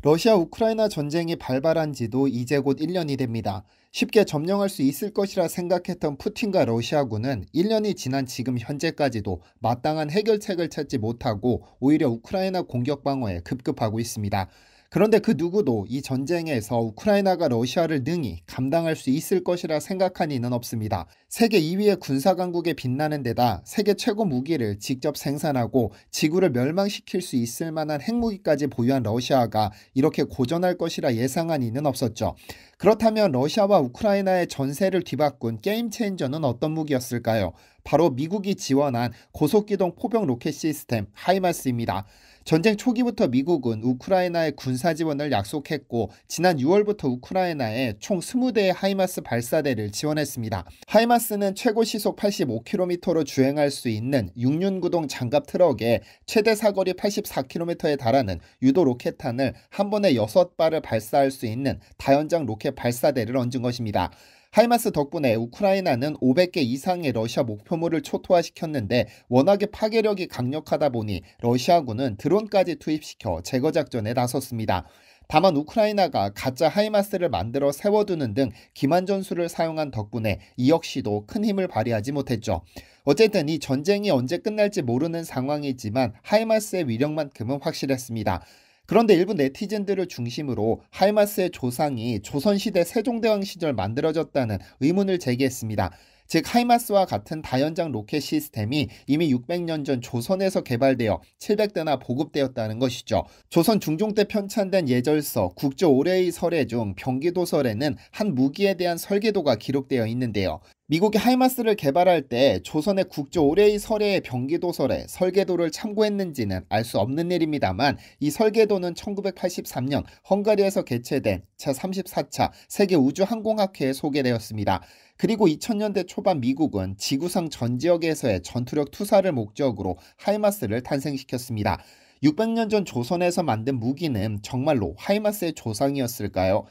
러시아 우크라이나 전쟁이 발발한 지도 이제 곧 1년이 됩니다. 쉽게 점령할 수 있을 것이라 생각했던 푸틴과 러시아군은 1년이 지난 지금 현재까지도 마땅한 해결책을 찾지 못하고 오히려 우크라이나 공격 방어에 급급하고 있습니다. 그런데 그 누구도 이 전쟁에서 우크라이나가 러시아를 능히 감당할 수 있을 것이라 생각한 이는 없습니다. 세계 2위의 군사 강국에 빛나는 데다 세계 최고 무기를 직접 생산하고 지구를 멸망시킬 수 있을 만한 핵무기까지 보유한 러시아가 이렇게 고전할 것이라 예상한 이는 없었죠. 그렇다면 러시아와 우크라이나의 전세를 뒤바꾼 게임 체인저는 어떤 무기였을까요? 바로 미국이 지원한 고속기동 포병 로켓 시스템 하이마스입니다. 전쟁 초기부터 미국은 우크라이나에 군사 지원을 약속했고 지난 6월부터 우크라이나에 총 20대의 하이마스 발사대를 지원했습니다. 하이마스는 최고 시속 85km로 주행할 수 있는 6륜구동 장갑 트럭에 최대 사거리 84km에 달하는 유도 로켓탄을 한 번에 6발을 발사할 수 있는 다연장 로켓 발사대를 얹은 것입니다. 하이마스 덕분에 우크라이나는 500개 이상의 러시아 목표물을 초토화시켰는데 워낙에 파괴력이 강력하다 보니 러시아군은 드론까지 투입시켜 제거 작전에 나섰습니다. 다만 우크라이나가 가짜 하이마스를 만들어 세워두는 등 기만 전술을 사용한 덕분에 이 역시도 큰 힘을 발휘하지 못했죠. 어쨌든 이 전쟁이 언제 끝날지 모르는 상황이지만 하이마스의 위력만큼은 확실했습니다. 그런데 일부 네티즌들을 중심으로 하이마스의 조상이 조선시대 세종대왕 시절 만들어졌다는 의문을 제기했습니다. 즉 하이마스와 같은 다연장 로켓 시스템이 이미 600년 전 조선에서 개발되어 700대나 보급되었다는 것이죠. 조선 중종 때 편찬된 예절서 국조 올해의 설해 중 병기도설에는 한 무기에 대한 설계도가 기록되어 있는데요. 미국이 하이마스를 개발할 때 조선의 국조 올해의 설해의 병기도설에 설계도를 참고했는지는 알 수 없는 일입니다만 이 설계도는 1983년 헝가리에서 개최된 제34차 세계우주항공학회에 소개되었습니다. 그리고 2000년대 초반 미국은 지구상 전 지역에서의 전투력 투사를 목적으로 하이마스를 탄생시켰습니다. 600년 전 조선에서 만든 무기는 정말로 하이마스의 조상이었을까요?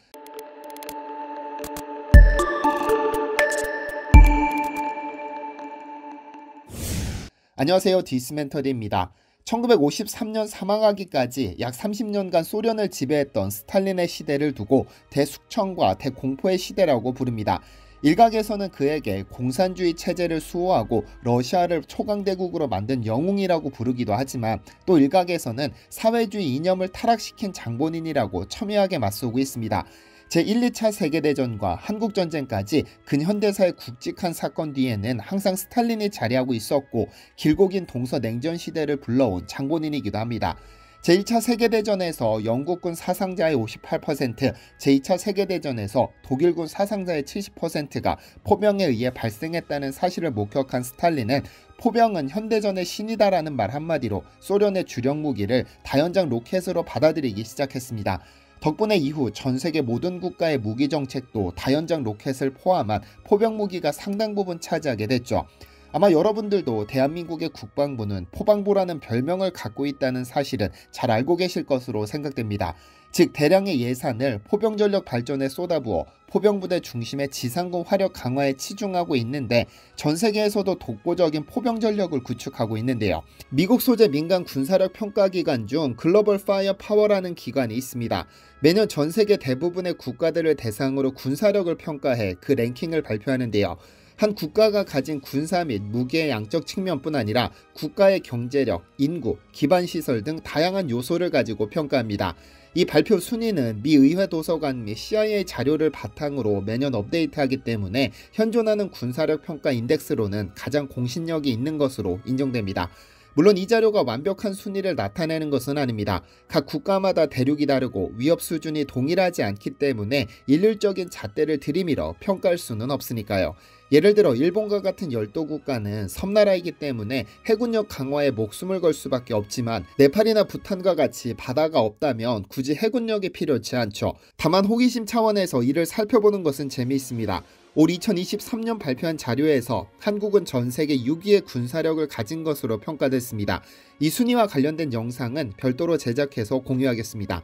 안녕하세요. 디스멘터리입니다. 1953년 사망하기까지 약 30년간 소련을 지배했던 스탈린의 시대를 두고 대숙청과 대공포의 시대라고 부릅니다. 일각에서는 그에게 공산주의 체제를 수호하고 러시아를 초강대국으로 만든 영웅이라고 부르기도 하지만 또 일각에서는 사회주의 이념을 타락시킨 장본인이라고 첨예하게 맞서고 있습니다. 제1, 2차 세계대전과 한국전쟁까지 근현대사의 굵직한 사건 뒤에는 항상 스탈린이 자리하고 있었고 길고 긴 동서냉전 시대를 불러온 장본인이기도 합니다. 제1차 세계대전에서 영국군 사상자의 58%, 제2차 세계대전에서 독일군 사상자의 70%가 포병에 의해 발생했다는 사실을 목격한 스탈린은 포병은 현대전의 신이다라는 말 한마디로 소련의 주력 무기를 다연장 로켓으로 받아들이기 시작했습니다. 덕분에 이후 전 세계 모든 국가의 무기 정책도 다연장 로켓을 포함한 포병 무기가 상당 부분 차지하게 됐죠. 아마 여러분들도 대한민국의 국방부는 포방부라는 별명을 갖고 있다는 사실은 잘 알고 계실 것으로 생각됩니다. 즉 대량의 예산을 포병 전력 발전에 쏟아부어 포병부대 중심의 지상군 화력 강화에 치중하고 있는데 전 세계에서도 독보적인 포병 전력을 구축하고 있는데요. 미국 소재 민간 군사력 평가 기관 중 글로벌 파이어 파워라는 기관이 있습니다. 매년 전 세계 대부분의 국가들을 대상으로 군사력을 평가해 그 랭킹을 발표하는데요. 한 국가가 가진 군사 및 무기의 양적 측면뿐 아니라 국가의 경제력, 인구, 기반시설 등 다양한 요소를 가지고 평가합니다. 이 발표 순위는 미 의회 도서관 및 CIA 자료를 바탕으로 매년 업데이트하기 때문에 현존하는 군사력 평가 인덱스로는 가장 공신력이 있는 것으로 인정됩니다. 물론 이 자료가 완벽한 순위를 나타내는 것은 아닙니다. 각 국가마다 대륙이 다르고 위협 수준이 동일하지 않기 때문에 일률적인 잣대를 들이밀어 평가할 수는 없으니까요. 예를 들어 일본과 같은 열도 국가는 섬나라이기 때문에 해군력 강화에 목숨을 걸 수밖에 없지만 네팔이나 부탄과 같이 바다가 없다면 굳이 해군력이 필요치 않죠. 다만 호기심 차원에서 이를 살펴보는 것은 재미있습니다. 올 2023년 발표한 자료에서 한국은 전 세계 6위의 군사력을 가진 것으로 평가됐습니다. 이 순위와 관련된 영상은 별도로 제작해서 공유하겠습니다.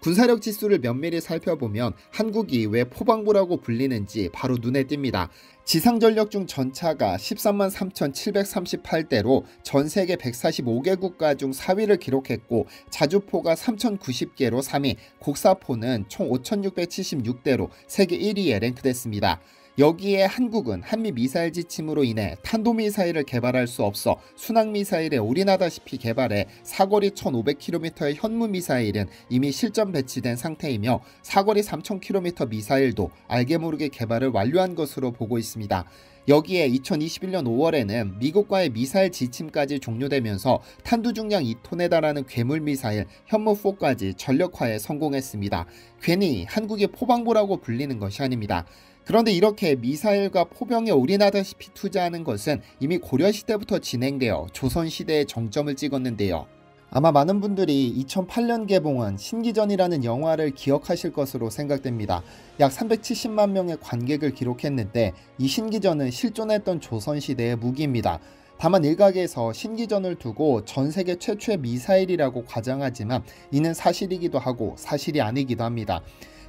군사력 지수를 면밀히 살펴보면 한국이 왜 포방부라고 불리는지 바로 눈에 띕니다. 지상전력 중 전차가 13만 3,738대로 전 세계 145개 국가 중 4위를 기록했고, 자주포가 3,090개로 3위, 곡사포는 총 5,676대로 세계 1위에 랭크됐습니다. 여기에 한국은 한미 미사일 지침으로 인해 탄도미사일을 개발할 수 없어 순항미사일에 올인하다시피 개발해 사거리 1,500km의 현무미사일은 이미 실전 배치된 상태이며, 사거리 3,000km 미사일도 알게 모르게 개발을 완료한 것으로 보고 있습니다. 여기에 2021년 5월에는 미국과의 미사일 지침까지 종료되면서 탄두 중량 2톤에 달하는 괴물미사일 현무4까지 전력화에 성공했습니다. 괜히 한국의 포방부라고 불리는 것이 아닙니다. 그런데 이렇게 미사일과 포병에 올인하다시피 투자하는 것은 이미 고려시대부터 진행되어 조선시대에 정점을 찍었는데요. 아마 많은 분들이 2008년 개봉한 신기전이라는 영화를 기억하실 것으로 생각됩니다. 약 370만 명의 관객을 기록했는데, 이 신기전은 실존했던 조선시대의 무기입니다. 다만 일각에서 신기전을 두고 전 세계 최초의 미사일이라고 과장하지만 이는 사실이기도 하고 사실이 아니기도 합니다.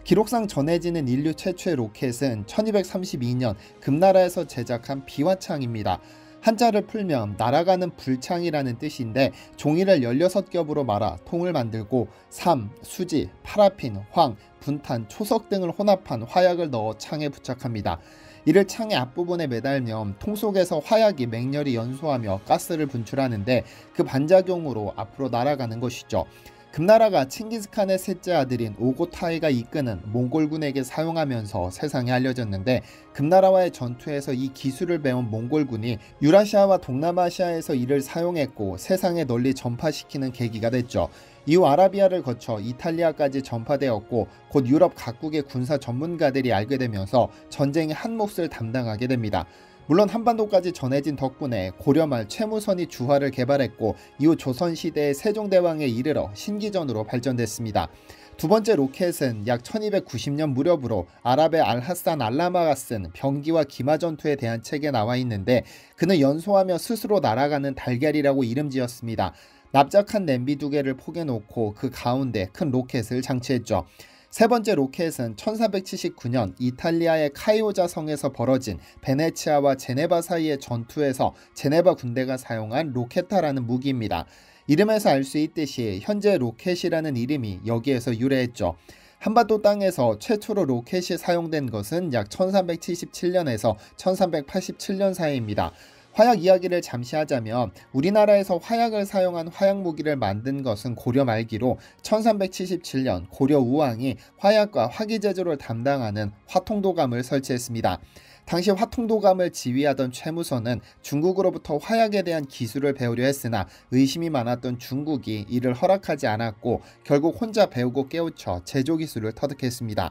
기록상 전해지는 인류 최초의 로켓은 1232년 금나라에서 제작한 비화창입니다. 한자를 풀면 날아가는 불창이라는 뜻인데, 종이를 16겹으로 말아 통을 만들고 삼, 수지, 파라핀, 황, 분탄, 초석 등을 혼합한 화약을 넣어 창에 부착합니다. 이를 창의 앞부분에 매달면 통 속에서 화약이 맹렬히 연소하며 가스를 분출하는데, 그 반작용으로 앞으로 날아가는 것이죠. 금나라가 칭기스칸의 셋째 아들인 오고타이가 이끄는 몽골군에게 사용하면서 세상에 알려졌는데, 금나라와의 전투에서 이 기술을 배운 몽골군이 유라시아와 동남아시아에서 이를 사용했고 세상에 널리 전파시키는 계기가 됐죠. 이후 아라비아를 거쳐 이탈리아까지 전파되었고, 곧 유럽 각국의 군사 전문가들이 알게 되면서 전쟁의 한 몫을 담당하게 됩니다. 물론 한반도까지 전해진 덕분에 고려 말 최무선이 주화를 개발했고, 이후 조선시대의 세종대왕에 이르러 신기전으로 발전됐습니다. 두 번째 로켓은 약 1290년 무렵으로 아랍의 알하산 알라마가 쓴 병기와 기마 전투에 대한 책에 나와 있는데, 그는 연소하며 스스로 날아가는 달걀이라고 이름 지었습니다. 납작한 냄비 2개를 포개 놓고 그 가운데 큰 로켓을 장치했죠. 세 번째 로켓은 1479년 이탈리아의 카이오자 성에서 벌어진 베네치아와 제네바 사이의 전투에서 제네바 군대가 사용한 로케타라는 무기입니다. 이름에서 알 수 있듯이 현재 로켓이라는 이름이 여기에서 유래했죠. 한반도 땅에서 최초로 로켓이 사용된 것은 약 1377년에서 1387년 사이입니다. 화약 이야기를 잠시 하자면, 우리나라에서 화약을 사용한 화약무기를 만든 것은 고려 말기로 1377년 고려 우왕이 화약과 화기 제조를 담당하는 화통도감을 설치했습니다. 당시 화통도감을 지휘하던 최무선은 중국으로부터 화약에 대한 기술을 배우려 했으나 의심이 많았던 중국이 이를 허락하지 않았고, 결국 혼자 배우고 깨우쳐 제조 기술을 터득했습니다.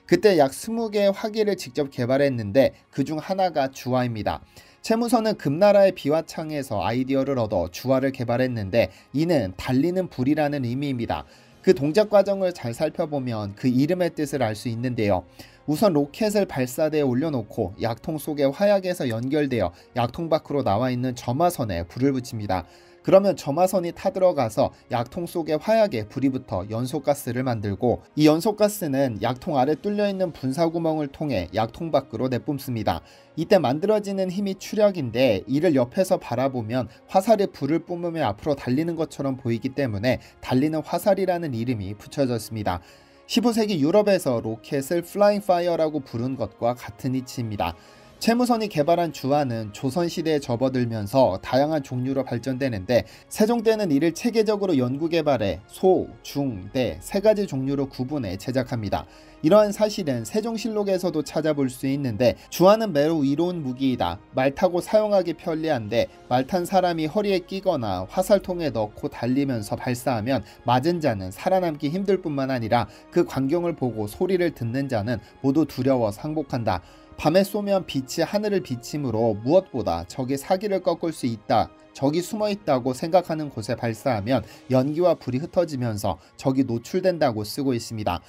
그때 약 20개의 화기를 직접 개발했는데 그중 하나가 주화입니다. 최무선은 금나라의 비화창에서 아이디어를 얻어 주화를 개발했는데, 이는 달리는 불이라는 의미입니다. 그 동작 과정을 잘 살펴보면 그 이름의 뜻을 알 수 있는데요. 우선 로켓을 발사대에 올려놓고 약통 속의 화약에서 연결되어 약통 밖으로 나와 있는 점화선에 불을 붙입니다. 그러면 점화선이 타들어가서 약통 속의 화약에 불이 붙어 연소가스를 만들고, 이 연소가스는 약통 아래 뚫려있는 분사구멍을 통해 약통 밖으로 내뿜습니다. 이때 만들어지는 힘이 추력인데, 이를 옆에서 바라보면 화살이 불을 뿜으며 앞으로 달리는 것처럼 보이기 때문에 달리는 화살이라는 이름이 붙여졌습니다. 15세기 유럽에서 로켓을 플라잉 파이어라고 부른 것과 같은 이치입니다. 최무선이 개발한 주화는 조선시대에 접어들면서 다양한 종류로 발전되는데, 세종 때는 이를 체계적으로 연구 개발해 소, 중, 대 3가지 종류로 구분해 제작합니다. 이러한 사실은 세종실록에서도 찾아볼 수 있는데, 주화는 매우 이로운 무기이다. 말 타고 사용하기 편리한데, 말 탄 사람이 허리에 끼거나 화살통에 넣고 달리면서 발사하면 맞은 자는 살아남기 힘들 뿐만 아니라 그 광경을 보고 소리를 듣는 자는 모두 두려워 상복한다. 밤에 쏘면 빛이 하늘을 비치므로 무엇보다 적이 사기를 꺾을 수 있다. 적이 숨어 있다고 생각하는 곳에 발사하면 연기와 불이 흩어지면서 적이 노출된다고 쓰고 있습니다.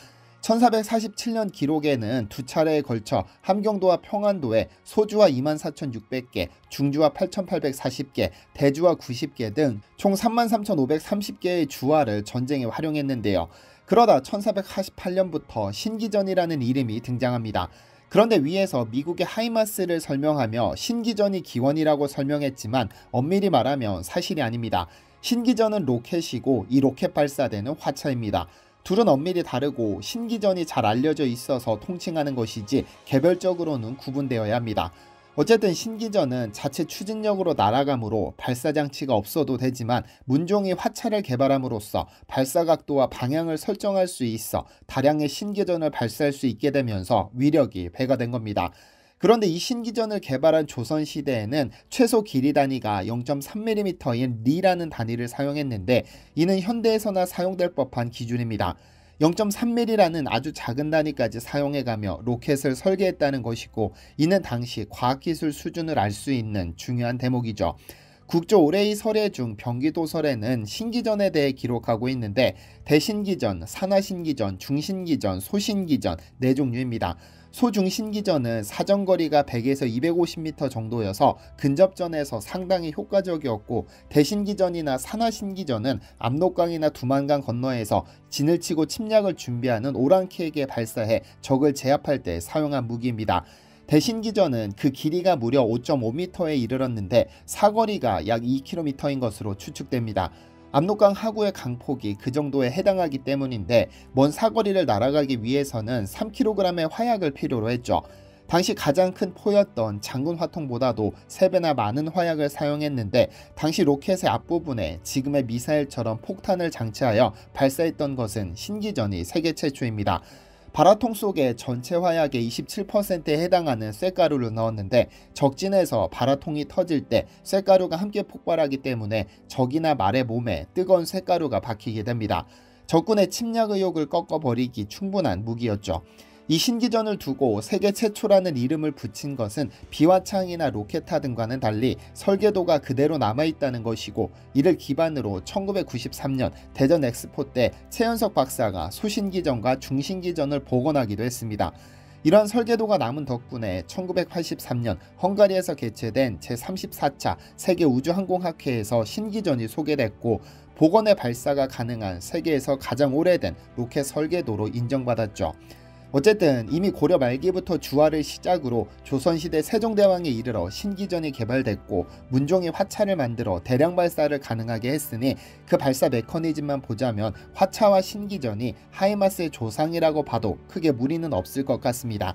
1447년 기록에는 2차례에 걸쳐 함경도와 평안도에 소주화 24,600개, 중주화 8,840개, 대주화 90개 등 총 33,530개의 주화를 전쟁에 활용했는데요. 그러다 1448년부터 신기전이라는 이름이 등장합니다. 그런데 위에서 미국의 하이마스를 설명하며 신기전이 기원이라고 설명했지만 엄밀히 말하면 사실이 아닙니다. 신기전은 로켓이고 이 로켓 발사대는 화차입니다. 둘은 엄밀히 다르고 신기전이 잘 알려져 있어서 통칭하는 것이지 개별적으로는 구분되어야 합니다. 어쨌든 신기전은 자체 추진력으로 날아가므로 발사장치가 없어도 되지만 문종이 화차를 개발함으로써 발사각도와 방향을 설정할 수 있어 다량의 신기전을 발사할 수 있게 되면서 위력이 배가 된 겁니다. 그런데 이 신기전을 개발한 조선시대에는 최소 길이 단위가 0.3mm인 리라는 단위를 사용했는데 이는 현대에서나 사용될 법한 기준입니다. 0.3mm라는 아주 작은 단위까지 사용해가며 로켓을 설계했다는 것이고 이는 당시 과학기술 수준을 알 수 있는 중요한 대목이죠. 국조 올해의 설해 중 병기도설에는 신기전에 대해 기록하고 있는데 대신기전, 산하신기전, 중신기전, 소신기전 4종류입니다. 소중신기전은 사정거리가 100에서 250m 정도여서 근접전에서 상당히 효과적이었고 대신기전이나 산하신기전은 압록강이나 두만강 건너에서 진을 치고 침략을 준비하는 오랑캐에게 발사해 적을 제압할 때 사용한 무기입니다. 대신기전은 그 길이가 무려 5.5m에 이르렀는데 사거리가 약 2km인 것으로 추측됩니다. 압록강 하구의 강폭이 그 정도에 해당하기 때문인데 먼 사거리를 날아가기 위해서는 3kg의 화약을 필요로 했죠. 당시 가장 큰 포였던 장군 화통보다도 3배나 많은 화약을 사용했는데 당시 로켓의 앞부분에 지금의 미사일처럼 폭탄을 장치하여 발사했던 것은 신기전이 세계 최초입니다. 발화통 속에 전체 화약의 27%에 해당하는 쇳가루를 넣었는데 적진에서 발화통이 터질 때 쇳가루가 함께 폭발하기 때문에 적이나 말의 몸에 뜨거운 쇳가루가 박히게 됩니다. 적군의 침략 의욕을 꺾어버리기 충분한 무기였죠. 이 신기전을 두고 세계 최초라는 이름을 붙인 것은 비화창이나 로켓타 등과는 달리 설계도가 그대로 남아있다는 것이고 이를 기반으로 1993년 대전 엑스포 때 최연석 박사가 소신기전과 중신기전을 복원하기도 했습니다. 이러한 설계도가 남은 덕분에 1983년 헝가리에서 개최된 제34차 세계우주항공학회에서 신기전이 소개됐고 복원의 발사가 가능한 세계에서 가장 오래된 로켓 설계도로 인정받았죠. 어쨌든 이미 고려 말기부터 주화를 시작으로 조선시대 세종대왕에 이르러 신기전이 개발됐고 문종이 화차를 만들어 대량 발사를 가능하게 했으니 그 발사 메커니즘만 보자면 화차와 신기전이 하이마스의 조상이라고 봐도 크게 무리는 없을 것 같습니다.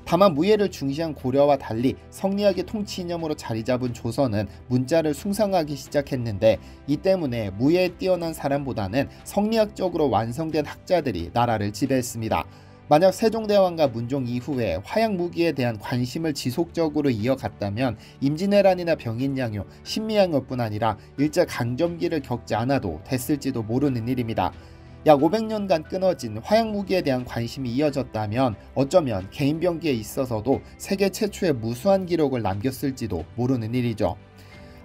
다만 무예를 중시한 고려와 달리 성리학의 통치 이념으로 자리 잡은 조선은 문자를 숭상하기 시작했는데 이 때문에 무예에 뛰어난 사람보다는 성리학적으로 완성된 학자들이 나라를 지배했습니다. 만약 세종대왕과 문종 이후에 화약무기에 대한 관심을 지속적으로 이어갔다면 임진왜란이나 병인양요, 신미양요뿐 아니라 일제강점기를 겪지 않아도 됐을지도 모르는 일입니다. 약 500년간 끊어진 화약무기에 대한 관심이 이어졌다면 어쩌면 개인병기에 있어서도 세계 최초의 무수한 기록을 남겼을지도 모르는 일이죠.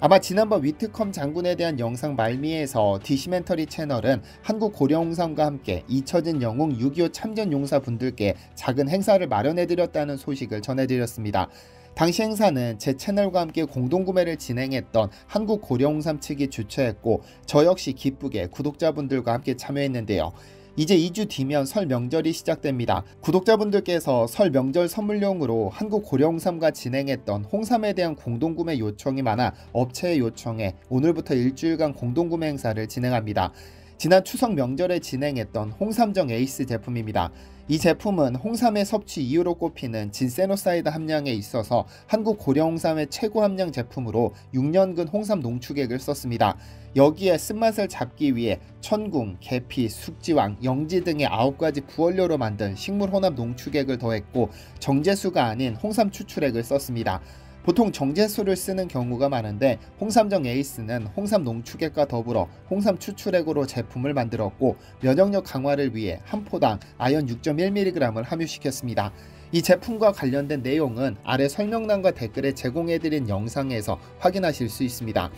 아마 지난번 위트컴 장군에 대한 영상 말미에서 디시멘터리 채널은 한국 고려홍삼과 함께 잊혀진 영웅 6.25 참전용사분들께 작은 행사를 마련해드렸다는 소식을 전해드렸습니다. 당시 행사는 제 채널과 함께 공동구매를 진행했던 한국 고려홍삼 측이 주최했고 저 역시 기쁘게 구독자분들과 함께 참여했는데요. 이제 2주 뒤면 설 명절이 시작됩니다. 구독자분들께서 설 명절 선물용으로 한국 고려홍삼과 진행했던 홍삼에 대한 공동구매 요청이 많아 업체의 요청에 오늘부터 일주일간 공동구매 행사를 진행합니다. 지난 추석 명절에 진행했던 홍삼정 에이스 제품입니다. 이 제품은 홍삼의 섭취 이유로 꼽히는 진세노사이드 함량에 있어서 한국 고려홍삼의 최고 함량 제품으로 6년근 홍삼 농축액을 썼습니다. 여기에 쓴맛을 잡기 위해 천궁, 계피, 숙지왕, 영지 등의 9가지 부원료로 만든 식물 혼합 농축액을 더했고 정제수가 아닌 홍삼 추출액을 썼습니다. 보통 정제수를 쓰는 경우가 많은데 홍삼정 에이스는 홍삼 농축액과 더불어 홍삼 추출액으로 제품을 만들었고 면역력 강화를 위해 한 포당 아연 6.1mg을 함유시켰습니다. 이 제품과 관련된 내용은 아래 설명란과 댓글에 제공해드린 영상에서 확인하실 수 있습니다.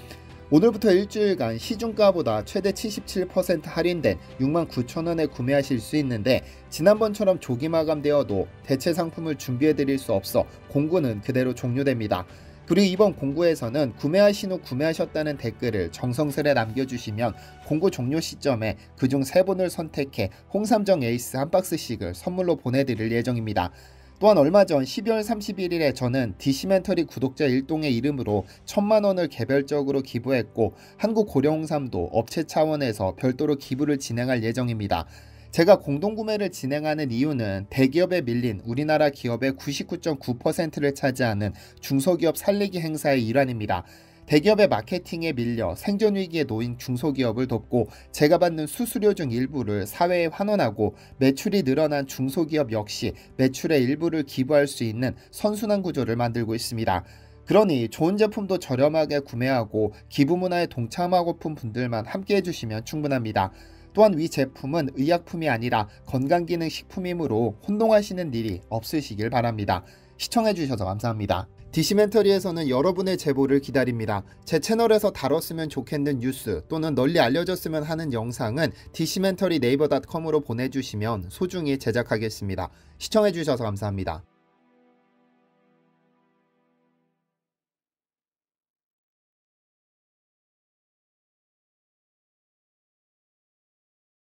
오늘부터 일주일간 시중가보다 최대 77% 할인된 69,000원에 구매하실 수 있는데 지난번처럼 조기 마감되어도 대체 상품을 준비해드릴 수 없어 공구는 그대로 종료됩니다. 그리고 이번 공고에서는 구매하신 후 구매하셨다는 댓글을 정성스레 남겨주시면 공고 종료 시점에 그중 3분을 선택해 홍삼정 에이스 한 박스씩을 선물로 보내드릴 예정입니다. 또한 얼마 전 12월 31일에 저는 디시멘터리 구독자 일동의 이름으로 1000만원을 개별적으로 기부했고 한국고려홍삼도 업체 차원에서 별도로 기부를 진행할 예정입니다. 제가 공동구매를 진행하는 이유는 대기업에 밀린 우리나라 기업의 99.9%를 차지하는 중소기업 살리기 행사의 일환입니다. 대기업의 마케팅에 밀려 생존위기에 놓인 중소기업을 돕고 제가 받는 수수료 중 일부를 사회에 환원하고 매출이 늘어난 중소기업 역시 매출의 일부를 기부할 수 있는 선순환 구조를 만들고 있습니다. 그러니 좋은 제품도 저렴하게 구매하고 기부 문화에 동참하고픈 분들만 함께 해주시면 충분합니다. 또한 위 제품은 의약품이 아니라 건강기능식품이므로 혼동하시는 일이 없으시길 바랍니다. 시청해주셔서 감사합니다. 디시멘터리에서는 여러분의 제보를 기다립니다. 제 채널에서 다뤘으면 좋겠는 뉴스 또는 널리 알려졌으면 하는 영상은 디시멘터리 네이버.com으로 보내주시면 소중히 제작하겠습니다. 시청해주셔서 감사합니다.